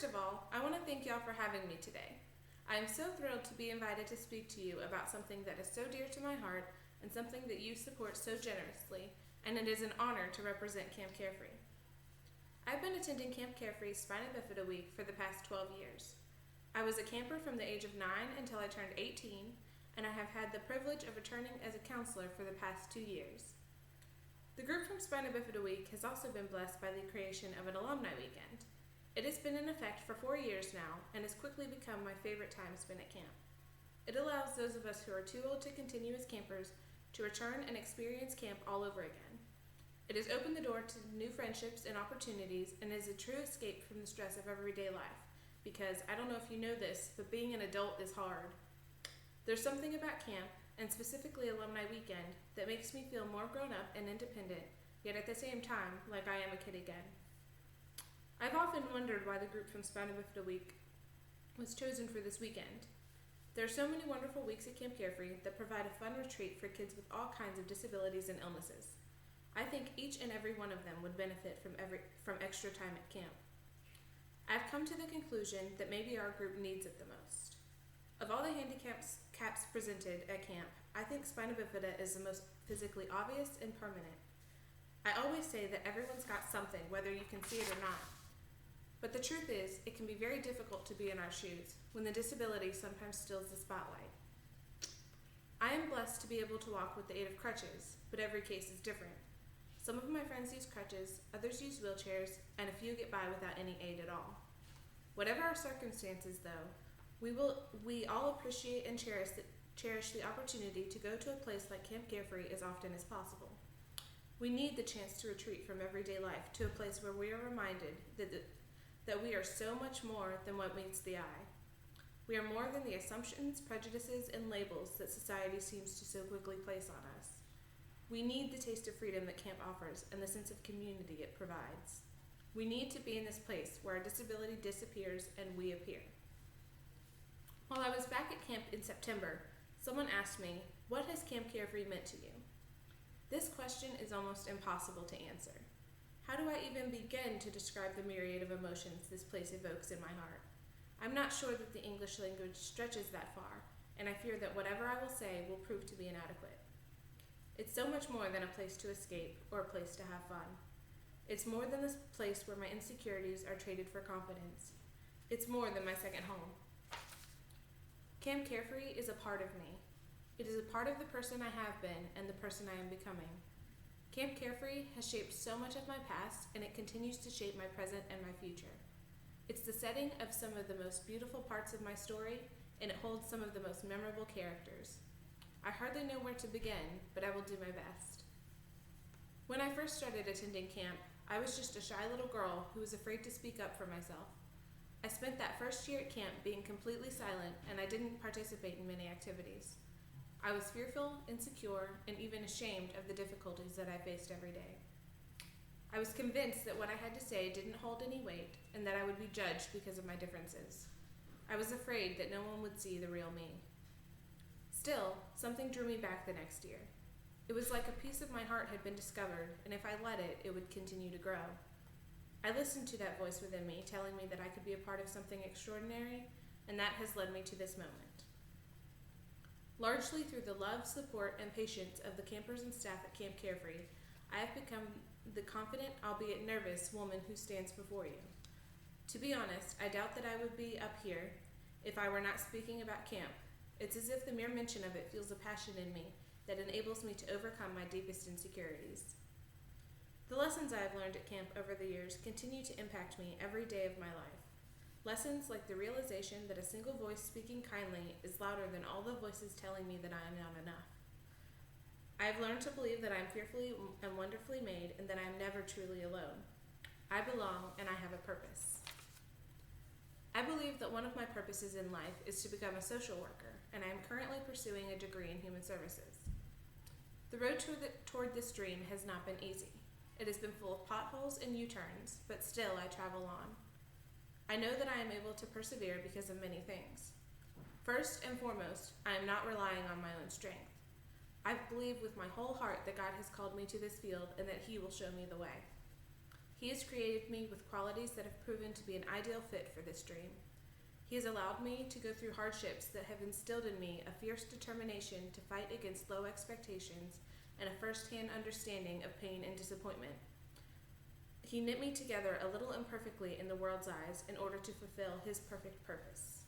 First of all, I want to thank y'all for having me today. I am so thrilled to be invited to speak to you about something that is so dear to my heart and something that you support so generously, and it is an honor to represent Camp Carefree. I've been attending Camp Carefree Spina Bifida Week for the past 12 years. I was a camper from the age of 9 until I turned 18, and I have had the privilege of returning as a counselor for the past 2 years. The group from Spina Bifida Week has also been blessed by the creation of an alumni weekend. It has been in effect for 4 years now and has quickly become my favorite time spent at camp. It allows those of us who are too old to continue as campers to return and experience camp all over again. It has opened the door to new friendships and opportunities and is a true escape from the stress of everyday life, because I don't know if you know this, but being an adult is hard. There's something about camp, and specifically Alumni Weekend, that makes me feel more grown up and independent, yet at the same time like I am a kid again. I've often wondered why the group from Spina Bifida Week was chosen for this weekend. There are so many wonderful weeks at Camp Carefree that provide a fun retreat for kids with all kinds of disabilities and illnesses. I think each and every one of them would benefit from extra time at camp. I've come to the conclusion that maybe our group needs it the most. Of all the handicaps presented at camp, I think Spina Bifida is the most physically obvious and permanent. I always say that everyone's got something, whether you can see it or not. But the truth is, it can be very difficult to be in our shoes when the disability sometimes steals the spotlight. I am blessed to be able to walk with the aid of crutches, but every case is different. Some of my friends use crutches, others use wheelchairs, and a few get by without any aid at all. Whatever our circumstances, though, we all appreciate and cherish the opportunity to go to a place like Camp Carefree as often as possible. We need the chance to retreat from everyday life to a place where we are reminded that we are so much more than what meets the eye. We are more than the assumptions, prejudices, and labels that society seems to so quickly place on us. We need the taste of freedom that camp offers and the sense of community it provides. We need to be in this place where our disability disappears and we appear. While I was back at camp in September, someone asked me, "What has Camp Carefree meant to you?" This question is almost impossible to answer. How do I even begin to describe the myriad of emotions this place evokes in my heart? I'm not sure that the English language stretches that far, and I fear that whatever I will say will prove to be inadequate. It's so much more than a place to escape or a place to have fun. It's more than this place where my insecurities are traded for confidence. It's more than my second home. Camp Carefree is a part of me. It is a part of the person I have been and the person I am becoming. Camp Carefree has shaped so much of my past, and it continues to shape my present and my future. It's the setting of some of the most beautiful parts of my story, and it holds some of the most memorable characters. I hardly know where to begin, but I will do my best. When I first started attending camp, I was just a shy little girl who was afraid to speak up for myself. I spent that first year at camp being completely silent, and I didn't participate in many activities. I was fearful, insecure, and even ashamed of the difficulties that I faced every day. I was convinced that what I had to say didn't hold any weight, and that I would be judged because of my differences. I was afraid that no one would see the real me. Still, something drew me back the next year. It was like a piece of my heart had been discovered, and if I let it, it would continue to grow. I listened to that voice within me, telling me that I could be a part of something extraordinary, and that has led me to this moment. Largely through the love, support, and patience of the campers and staff at Camp Carefree, I have become the confident, albeit nervous, woman who stands before you. To be honest, I doubt that I would be up here if I were not speaking about camp. It's as if the mere mention of it fuels a passion in me that enables me to overcome my deepest insecurities. The lessons I have learned at camp over the years continue to impact me every day of my life. Lessons like the realization that a single voice speaking kindly is louder than all the voices telling me that I am not enough. I have learned to believe that I am fearfully and wonderfully made and that I am never truly alone. I belong and I have a purpose. I believe that one of my purposes in life is to become a social worker, and I am currently pursuing a degree in human services. The road toward this dream has not been easy. It has been full of potholes and U-turns, but still I travel on. I know that I am able to persevere because of many things. First and foremost, I am not relying on my own strength. I believe with my whole heart that God has called me to this field and that He will show me the way. He has created me with qualities that have proven to be an ideal fit for this dream. He has allowed me to go through hardships that have instilled in me a fierce determination to fight against low expectations and a first-hand understanding of pain and disappointment. He knit me together a little imperfectly in the world's eyes in order to fulfill his perfect purpose.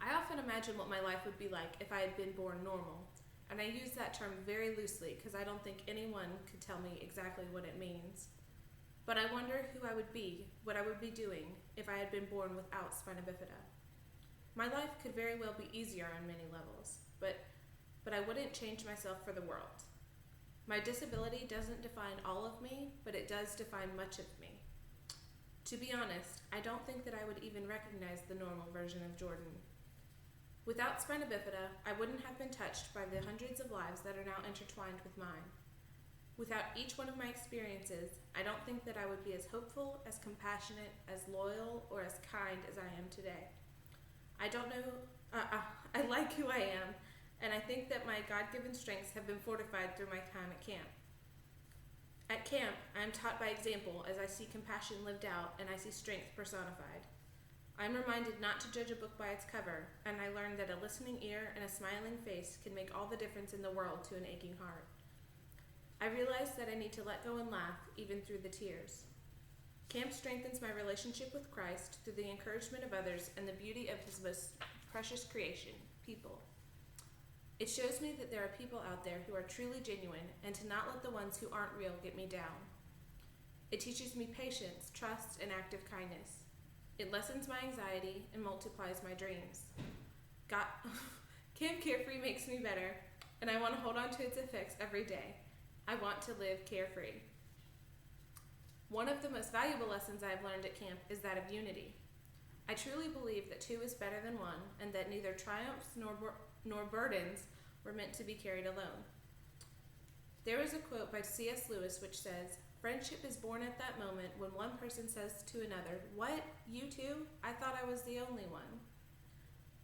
I often imagine what my life would be like if I had been born normal, and I use that term very loosely because I don't think anyone could tell me exactly what it means. But I wonder who I would be, what I would be doing, if I had been born without spina bifida. My life could very well be easier on many levels, but I wouldn't change myself for the world. My disability doesn't define all of me, but it does define much of me. To be honest, I don't think that I would even recognize the normal version of Jordan. Without spina bifida, I wouldn't have been touched by the hundreds of lives that are now intertwined with mine. Without each one of my experiences, I don't think that I would be as hopeful, as compassionate, as loyal, or as kind as I am today. I don't know, I like who I am, and I think that my God-given strengths have been fortified through my time at camp. At camp, I am taught by example as I see compassion lived out and I see strength personified. I am reminded not to judge a book by its cover, and I learned that a listening ear and a smiling face can make all the difference in the world to an aching heart. I realized that I need to let go and laugh, even through the tears. Camp strengthens my relationship with Christ through the encouragement of others and the beauty of his most precious creation, people. It shows me that there are people out there who are truly genuine and to not let the ones who aren't real get me down. It teaches me patience, trust, and active kindness. It lessens my anxiety and multiplies my dreams. Camp Carefree makes me better, and I want to hold on to its effects every day. I want to live carefree. One of the most valuable lessons I have learned at camp is that of unity. I truly believe that two is better than one, and that neither triumphs nor burdens were meant to be carried alone. There is a quote by C.S. Lewis which says, "Friendship is born at that moment when one person says to another, 'What, you too? I thought I was the only one.'"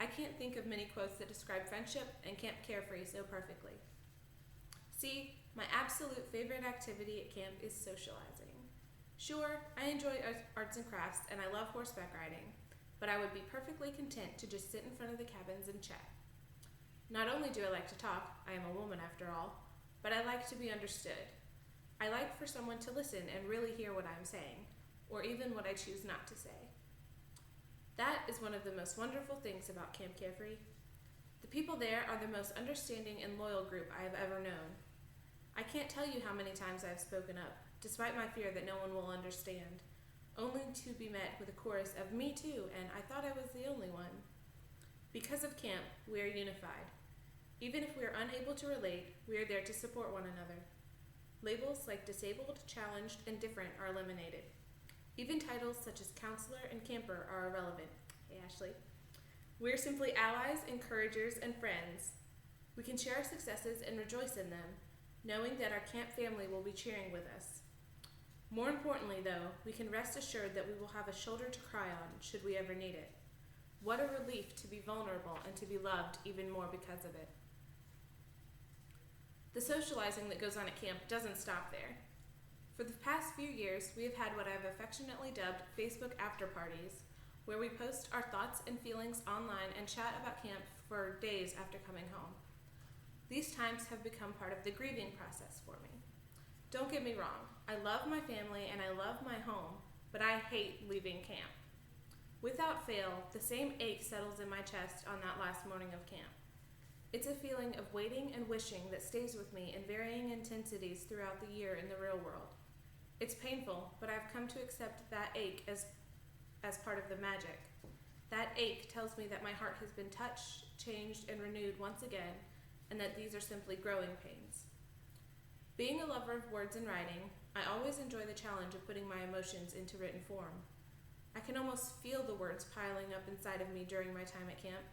I can't think of many quotes that describe friendship and Camp Carefree so perfectly. See, my absolute favorite activity at camp is socializing. Sure, I enjoy arts and crafts and I love horseback riding, but I would be perfectly content to just sit in front of the cabins and chat. Not only do I like to talk, I am a woman after all, but I like to be understood. I like for someone to listen and really hear what I'm saying, or even what I choose not to say. That is one of the most wonderful things about Camp Carefree. The people there are the most understanding and loyal group I have ever known. I can't tell you how many times I have spoken up, despite my fear that no one will understand, only to be met with a chorus of "me too" and "I thought I was the only one." Because of camp, we are unified. Even if we are unable to relate, we are there to support one another. Labels like disabled, challenged, and different are eliminated. Even titles such as counselor and camper are irrelevant. Hey, Ashley. We're simply allies, encouragers, and friends. We can share our successes and rejoice in them, knowing that our camp family will be cheering with us. More importantly, though, we can rest assured that we will have a shoulder to cry on should we ever need it. What a relief to be vulnerable and to be loved even more because of it. The socializing that goes on at camp doesn't stop there. For the past few years, we have had what I have affectionately dubbed Facebook after parties, where we post our thoughts and feelings online and chat about camp for days after coming home. These times have become part of the grieving process for me. Don't get me wrong, I love my family and I love my home, but I hate leaving camp. Without fail, the same ache settles in my chest on that last morning of camp. It's a feeling of waiting and wishing that stays with me in varying intensities throughout the year in the real world. It's painful, but I've come to accept that ache as part of the magic. That ache tells me that my heart has been touched, changed, and renewed once again, and that these are simply growing pains. Being a lover of words and writing, I always enjoy the challenge of putting my emotions into written form. I can almost feel the words piling up inside of me during my time at camp,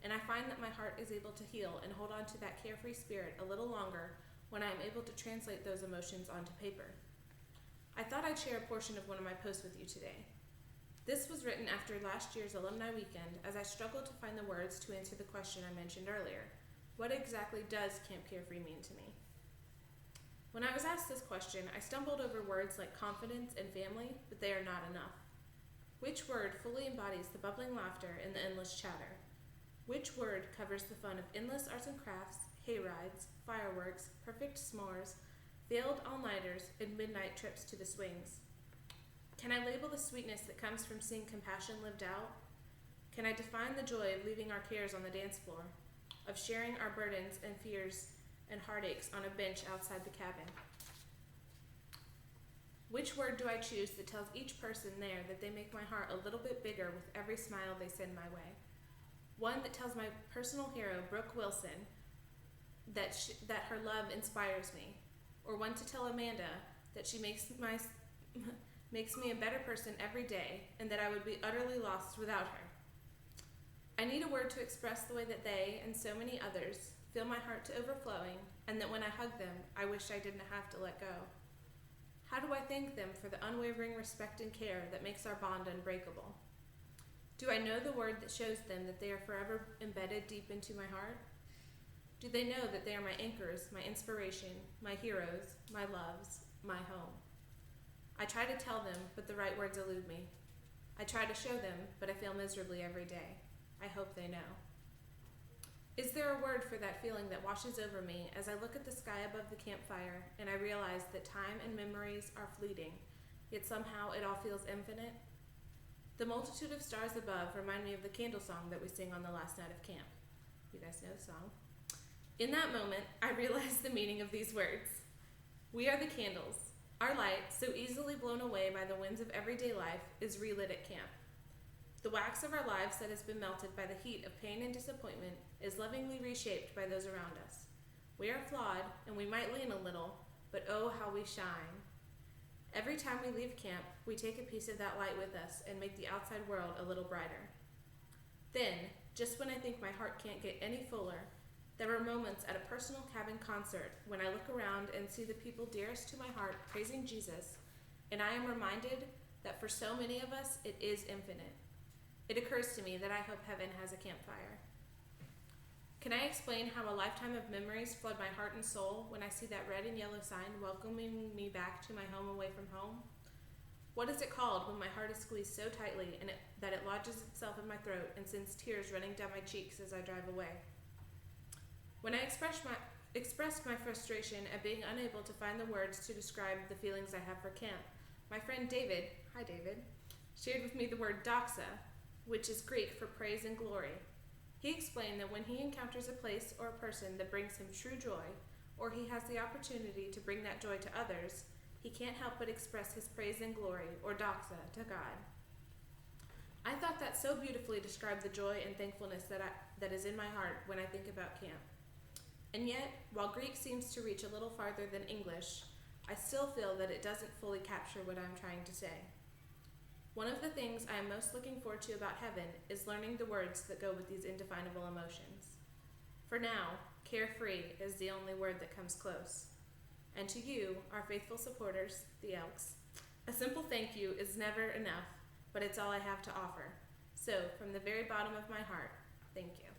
and I find that my heart is able to heal and hold on to that carefree spirit a little longer when I am able to translate those emotions onto paper. I thought I'd share a portion of one of my posts with you today. This was written after last year's alumni weekend as I struggled to find the words to answer the question I mentioned earlier. What exactly does Camp Carefree mean to me? When I was asked this question, I stumbled over words like confidence and family, but they are not enough. Which word fully embodies the bubbling laughter and the endless chatter? Which word covers the fun of endless arts and crafts, hay rides, fireworks, perfect s'mores, failed all-nighters, and midnight trips to the swings? Can I label the sweetness that comes from seeing compassion lived out? Can I define the joy of leaving our cares on the dance floor, of sharing our burdens and fears and heartaches on a bench outside the cabin? Which word do I choose that tells each person there that they make my heart a little bit bigger with every smile they send my way? One that tells my personal hero, Brooke Wilson, that her love inspires me, or one to tell Amanda that she makes me a better person every day, and that I would be utterly lost without her. I need a word to express the way that they, and so many others, fill my heart to overflowing, and that when I hug them, I wish I didn't have to let go. How do I thank them for the unwavering respect and care that makes our bond unbreakable? Do I know the word that shows them that they are forever embedded deep into my heart? Do they know that they are my anchors, my inspiration, my heroes, my loves, my home? I try to tell them, but the right words elude me. I try to show them, but I fail miserably every day. I hope they know. Is there a word for that feeling that washes over me as I look at the sky above the campfire and I realize that time and memories are fleeting, yet somehow it all feels infinite? The multitude of stars above remind me of the candle song that we sing on the last night of camp. You guys know the song. In that moment, I realized the meaning of these words. We are the candles. Our light, so easily blown away by the winds of everyday life, is relit at camp. The wax of our lives that has been melted by the heat of pain and disappointment is lovingly reshaped by those around us. We are flawed, and we might lean a little, but oh, how we shine. Every time we leave camp, we take a piece of that light with us and make the outside world a little brighter. Then, just when I think my heart can't get any fuller, there are moments at a personal cabin concert when I look around and see the people dearest to my heart praising Jesus, and I am reminded that for so many of us, it is infinite. It occurs to me that I hope heaven has a campfire. Can I explain how a lifetime of memories flood my heart and soul when I see that red and yellow sign welcoming me back to my home away from home? What is it called when my heart is squeezed so tightly that it lodges itself in my throat and sends tears running down my cheeks as I drive away? When I expressed my frustration at being unable to find the words to describe the feelings I have for camp, my friend David, hi David, shared with me the word doxa, which is Greek for praise and glory. He explained that when he encounters a place or a person that brings him true joy, or he has the opportunity to bring that joy to others, he can't help but express his praise and glory, or doxa, to God. I thought that so beautifully described the joy and thankfulness that is in my heart when I think about camp. And yet, while Greek seems to reach a little farther than English, I still feel that it doesn't fully capture what I'm trying to say. One of the things I am most looking forward to about heaven is learning the words that go with these indefinable emotions. For now, carefree is the only word that comes close. And to you, our faithful supporters, the Elks, a simple thank you is never enough, but it's all I have to offer. So, from the very bottom of my heart, thank you.